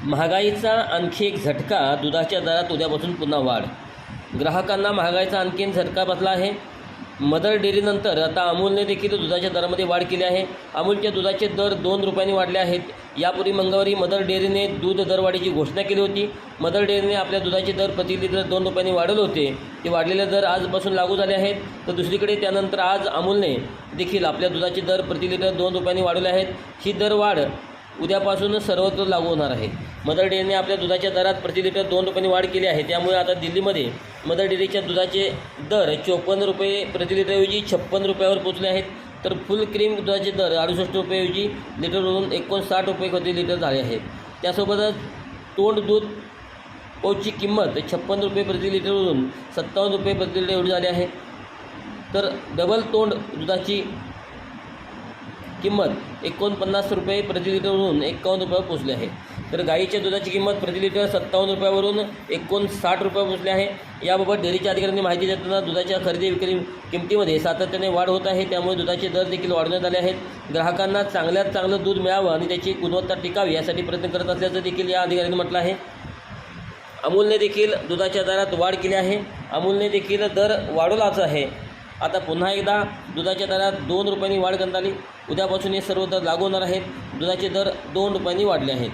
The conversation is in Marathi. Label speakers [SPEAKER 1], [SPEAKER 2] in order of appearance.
[SPEAKER 1] महागाईचा आणखी एक झटका, दुधाच्या दरात उद्यापासून पुन्हा वाढ. ग्राहकांना महागाईचा आणखीन झटका बसला आहे. मदर डेअरीनंतर आता अमूलने देखील दुधाच्या दरामध्ये वाढ केली आहे. अमूलच्या दुधाचे दर 2 रुपयांनी वाढले आहेत. यापूर्वी मंगळवारी मदर डेअरीने दूध दरवाढीची घोषणा केली होती. मदर डेअरीने आपल्या दुधाचे दर प्रति लिटर 2 रुपयांनी वाढवले होते. ते वाढलेले दर आजपासून लागू झाले आहेत. तर दुसरीकडे त्यानंतर आज अमूलने देखील आपल्या दुधाचे दर प्रति लिटर 2 रुपयांनी वाढवले आहेत. ही दरवाढ उद्यापासून सर्वत्र लागू होणार आहे. मदर डेअरीने आपल्या दुधाच्या दरात प्रति लिटर 2 रुपयांनी वाढ केली आहे. त्यामुळे आता दिल्लीमध्ये मदर डेअरीच्या दुधाचे दर 54 रुपये प्रति लिटरऐवजी 56 रुपयावर पोहोचले आहेत. तर फुल क्रीम दुधाचे दर 68 रुपयेऐवजी लिटरवरून 59 रुपये प्रति लिटर झाले आहेत. त्यासोबतच तोंड दूध पाऊचची किंमत 56 रुपये प्रति लिटरवरून 57 रुपये प्रति लिटर एवढी झाली आहे. तर डबल तोंड दुधाची किंमत 49 रुपये प्रति लिटरवरून 51 रुपयावर पोहोचली आहे. तर गाईच्या दुधाची किंमत प्रति लिटर 57 रुपयावरून 59 रुपयावर पोहोचली आहे. याबाबत डेअरीच्या अधिकाऱ्यांनी माहिती देताना दुधाच्या खरेदी विक्री किमतीमध्ये सातत्याने वाढ होत आहे. त्यामुळे दुधाचे दर देखील वाढवण्यात आले आहेत. ग्राहकांना चांगल्यात चांगलं दूध मिळावं आणि त्याची गुणवत्ता टिकावी यासाठी प्रयत्न करत असल्याचं देखील या अधिकाऱ्यांनी म्हटलं आहे. अमूलने देखील दुधाच्या दरात वाढ केली आहे. अमूलने देखील दर वाढवलाच आहे. आता पुन्हा एकदा दुधाच्या दरात 2 रुपयांनी वाढ करण्यात आली. उद्यापासून हे सर्व दर लागू होणार आहेत. दुधाचे दर 2 रुपयांनी वाढले आहेत.